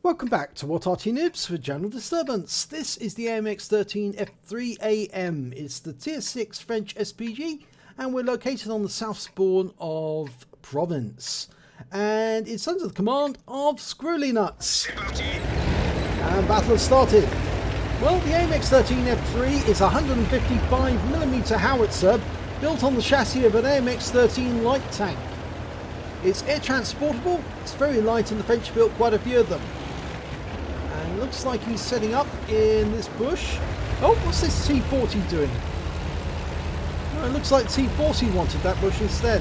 Welcome back to What Arty Noobs for General Disturbance. This is the AMX 13 F3AM. It's the Tier 6 French SPG and we're located on the south spawn of Provence. And it's under the command of squirrlynuts. And battle has started. Well, the AMX 13 F3 is a 155mm howitzer built on the chassis of an AMX 13 light tank. It's air transportable, it's very light, and the French built quite a few of them. And it looks like he's setting up in this bush. Oh, what's this T40 doing? Well, it looks like T40 wanted that bush instead.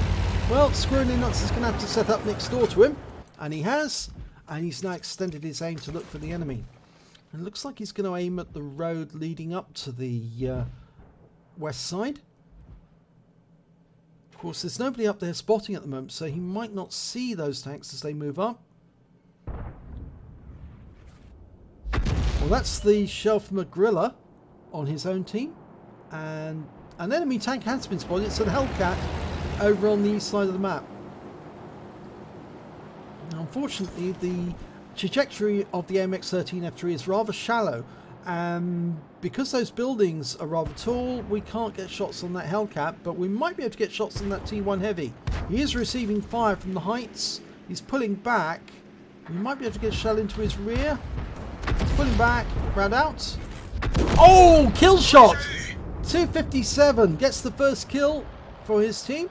Well, squirrlynuts is going to have to set up next door to him, and he has, and he's now extended his aim to look for the enemy. And it looks like he's going to aim at the road leading up to the west side. Of course, there's nobody up there spotting at the moment, so he might not see those tanks as they move up. Well, that's the shell from a Gorilla on his own team. And an enemy tank has been spotted. It's a Hellcat over on the east side of the map. Now, unfortunately, the trajectory of the AMX 13 F3 is rather shallow. And because those buildings are rather tall, we can't get shots on that Hellcat, but we might be able to get shots on that T1 Heavy. He is receiving fire from the heights. He's pulling back. We might be able to get a shell into his rear. He's pulling back, round out. Oh, kill shot! 257 gets the first kill for his team.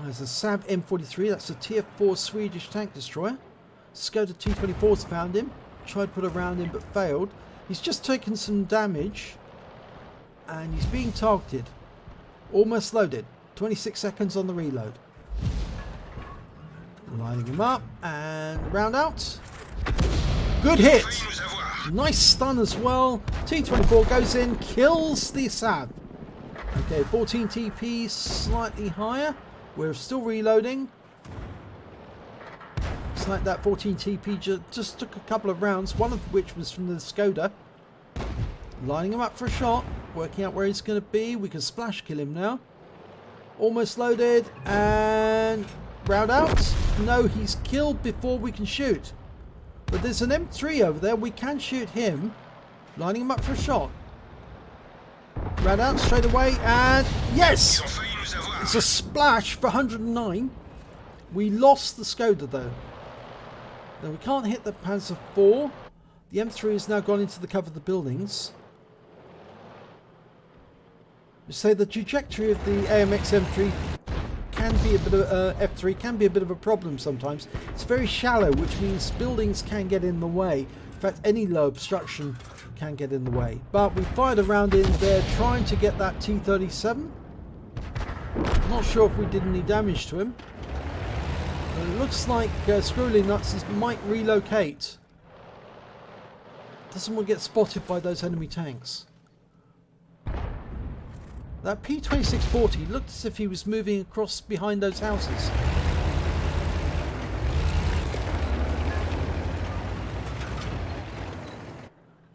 There's a Saab M43, that's a tier 4 Swedish tank destroyer. Skoda T24's found him. Tried to put a round in but failed. He's just taken some damage and he's being targeted. Almost loaded. 26 seconds on the reload. Lining him up and round out. Good hit. Nice stun as well. T24 goes in, kills the Saab. Okay, 14 TP, slightly higher. We're still reloading. Looks like that 14 TP just took a couple of rounds, one of which was from the Skoda. Lining him up for a shot, working out where he's going to be. We can splash kill him now. Almost loaded and round out. No, he's killed before we can shoot. But there's an M3 over there, we can shoot him. Lining him up for a shot. Round out straight away and yes! It's a splash for 109. We lost the Skoda though. Now we can't hit the Panzer IV. The M3 has now gone into the cover of the buildings. You say the trajectory of the AMX M3 can be a bit of F3 can be a bit of a problem sometimes. It's very shallow, which means buildings can get in the way. In fact, any low obstruction can get in the way. But we fired a round in there trying to get that T37. Not sure if we did any damage to him. But it looks like squirrlynuts might relocate. Doesn't want to get spotted by those enemy tanks. That P2640 looked as if he was moving across behind those houses.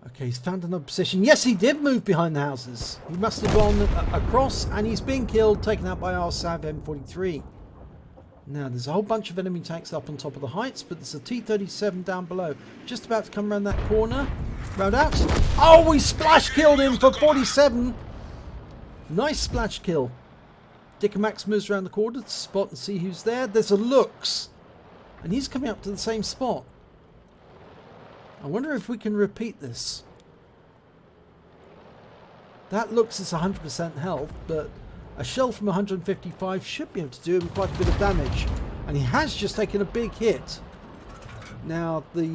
Okay, he's found another position. Yes, he did move behind the houses. He must have gone across and he's being killed, taken out by our Saab M43. Now, there's a whole bunch of enemy tanks up on top of the heights, but there's a T37 down below. Just about to come around that corner. Round out. Oh, we splash killed him for 47. Nice splash kill. Dicker Max moves around the corner to spot and see who's there. There's a Lux. And he's coming up to the same spot. I wonder if we can repeat this. That Lux is 100% health, but a shell from 155 should be able to do him quite a bit of damage. And he has just taken a big hit. Now, the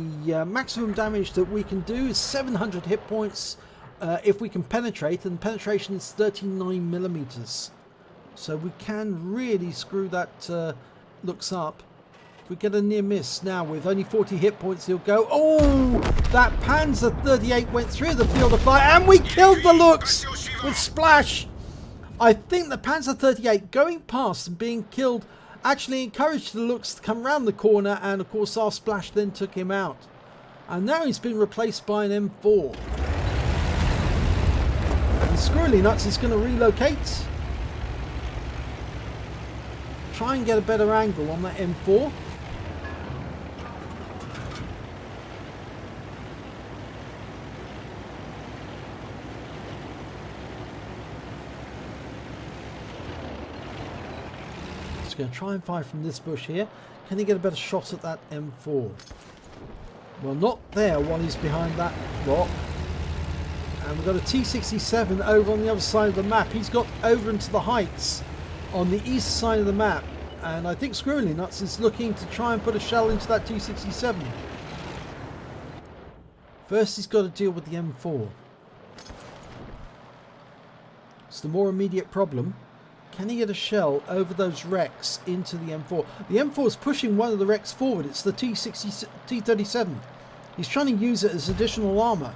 maximum damage that we can do is 700 hit points if we can penetrate, and penetration is 39mm. So we can really screw that Lux up. If we get a near miss now with only 40 hit points, he'll go. Oh, that Panzer 38 went through the field of fire, and we killed the Lux with splash. I think the Panzer 38 going past and being killed actually encouraged the Lux to come round the corner, and of course our splash then took him out. And now he's been replaced by an M4. And squirrlynuts is going to relocate. Try and get a better angle on that M4. going to try and fire from this bush here. Can he get a better shot at that M4? Well, not there while he's behind that rock. And we've got a T67 over on the other side of the map. He's got over into the heights on the east side of the map. And I think squirrlynuts is looking to try and put a shell into that T67. First, he's got to deal with the M4. It's the more immediate problem. Can he get a shell over those wrecks into the M4? The M4 is pushing one of the wrecks forward. It's the T37. He's trying to use it as additional armor.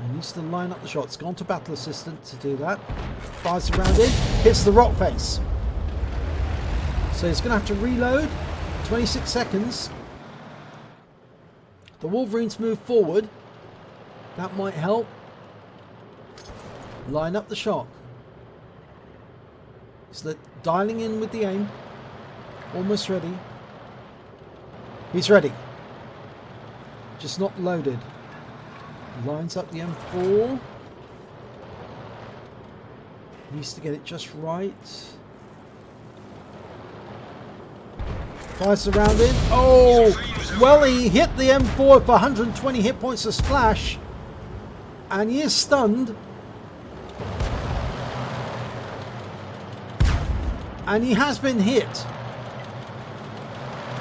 He needs to line up the shots. Gone to battle assistant to do that. Fires around in. Hits the rock face. So he's going to have to reload. 26 seconds. The Wolverines move forward. That might help. Line up the shot. He's dialing in with the aim. Almost ready. He's ready. Just not loaded. Lines up the M4. Needs to get it just right. Fires around in. Oh! Well, he hit the M4 for 120 hit points a splash. And he is stunned. And he has been hit.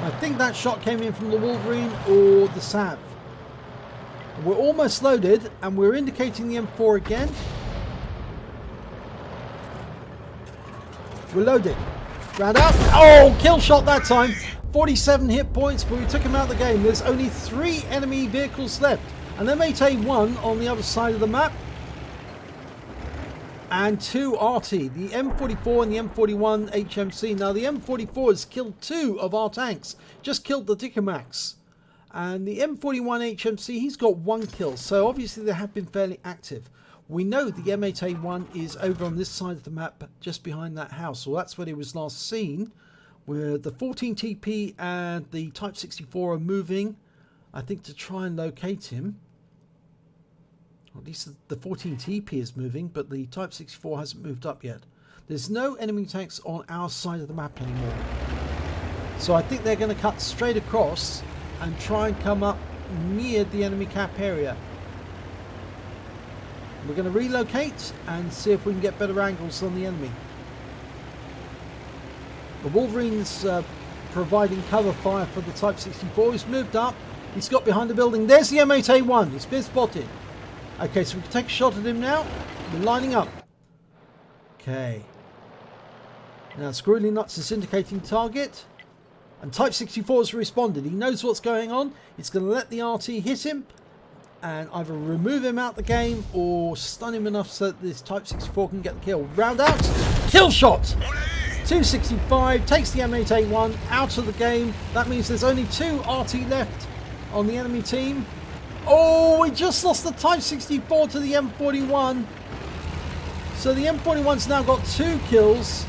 I think that shot came in from the Wolverine or the Sav. We're almost loaded, and we're indicating the M4 again. We're loaded. Round out. Oh, kill shot that time. 47 hit points, but we took him out of the game. There's only 3 enemy vehicles left. And M8A1 on the other side of the map. And 2 Arty, the M44 and the M41 HMC. Now the M44 has killed 2 of our tanks. Just killed the Dickermax. And the M41 HMC, he's got 1 kill. So obviously they have been fairly active. We know the M8A1 is over on this side of the map, just behind that house. Well, that's where he was last seen. Where the 14TP and the Type 64 are moving, I think, to try and locate him. At least the 14TP is moving, but the Type 64 hasn't moved up yet. There's no enemy tanks on our side of the map anymore. So I think they're going to cut straight across and try and come up near the enemy cap area. We're going to relocate and see if we can get better angles on the enemy. The Wolverine's providing cover fire for the Type 64. He's moved up. He's got behind the building. There's the M8A1. He's been spotted. Okay, so we can take a shot at him now. We're lining up. Okay. Now squirrlynuts is indicating target. And Type 64 has responded. He knows what's going on. He's going to let the RT hit him and either remove him out the game or stun him enough so that this Type 64 can get the kill. Round out. Kill shot. 265 takes the M8A1 out of the game. That means there's only 2 RT left on the enemy team. Oh, we just lost the Type 64 to the M41. So the M41's now got 2 kills.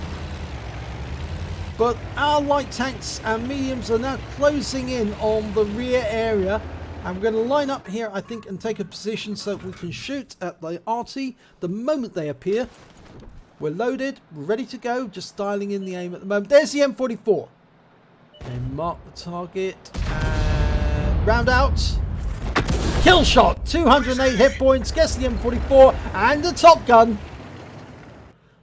But our light tanks and mediums are now closing in on the rear area. And we're going to line up here, I think, and take a position so we can shoot at the RT the moment they appear. We're loaded, we're ready to go, just dialing in the aim at the moment. There's the M44. Okay, mark the target and round out. Kill shot, 208 hit points, gets the M44 and the Top Gun.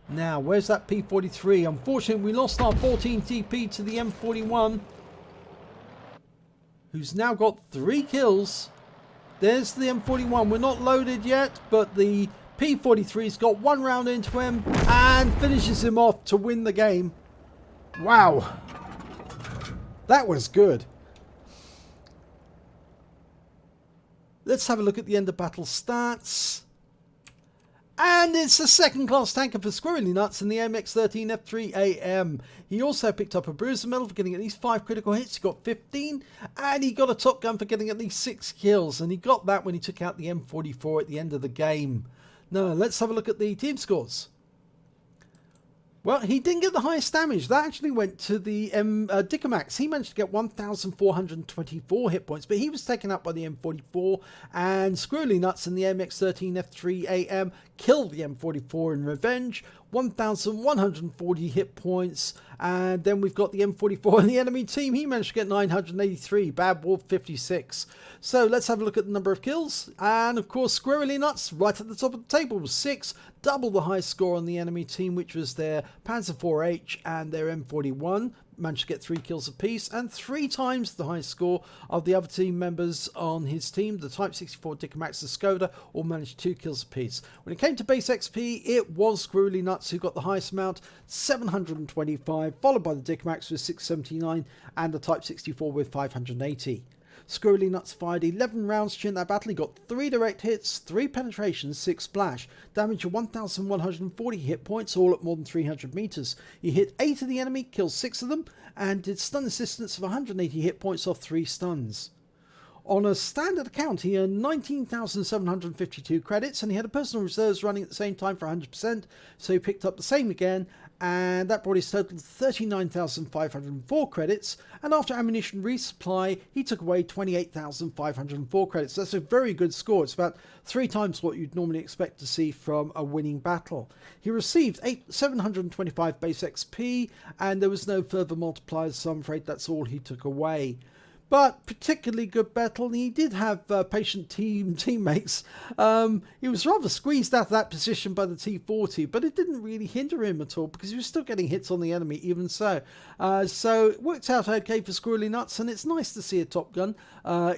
Now, where's that P43? Unfortunately, we lost our 14 TP to the M41, who's now got 3 kills. There's the M41. We're not loaded yet, but the P43's got 1 round into him and finishes him off to win the game. Wow. That was good. Let's have a look at the end of battle stats. And it's a second class tanker for squirrlynuts in the AMX 13 F3 AM. He also picked up a bruiser medal for getting at least 5 critical hits. He got 15. And he got a Top Gun for getting at least 6 kills. And he got that when he took out the M44 at the end of the game. Now let's have a look at the team scores. Well, he didn't get the highest damage. That actually went to the Dickermax. He managed to get 1,424 hit points, but he was taken out by the M44. And squirrlynuts in the MX-13 F3 AM killed the M44 in revenge. 1,140 hit points. And then we've got the M44 and the enemy team. He managed to get 983. Bad Wolf 56. So let's have a look at the number of kills. And of course, squirrlynuts right at the top of the table was 6. Double the high score on the enemy team, which was their Panzer IV-H and their M41. Managed to get 3 kills apiece, and 3 times the high score of the other team members on his team. The Type 64 Dickomax and Skoda all managed 2 kills apiece. When it came to base XP, it was squirrlynuts who got the highest amount, 725, followed by the Dickomax with 679 and the Type 64 with 580. squirrlynuts fired 11 rounds during that battle. He got 3 direct hits, 3 penetrations, 6 splash. Damage of 1,140 hit points, all at more than 300 meters. He hit 8 of the enemy, killed 6 of them, and did stun assistance of 180 hit points off 3 stuns. On a standard account, he earned 19,752 credits, and he had a personal reserves running at the same time for 100%, so he picked up the same again, and that brought his total to 39,504 credits, and after ammunition resupply, he took away 28,504 credits. That's a very good score. It's about 3 times what you'd normally expect to see from a winning battle. He received 725 base XP, and there was no further multipliers, so I'm afraid that's all he took away. But particularly good battle. He did have patient teammates. He was rather squeezed out of that position by the T40, but it didn't really hinder him at all because he was still getting hits on the enemy even so. So it worked out okay for squirrlynuts, and it's nice to see a Top Gun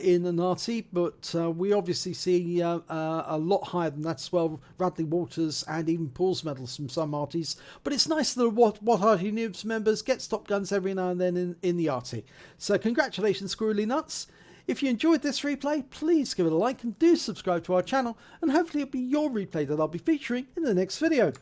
in an Arty, but we obviously see a lot higher than that as well. Radley Walters and even Paul's medals from some Arties. But it's nice that What Arty Noobs members get Top Guns every now and then in the Arty. So congratulations, squirrlynuts. If you enjoyed this replay, please give it a like and do subscribe to our channel, and hopefully it'll be your replay that I'll be featuring in the next video.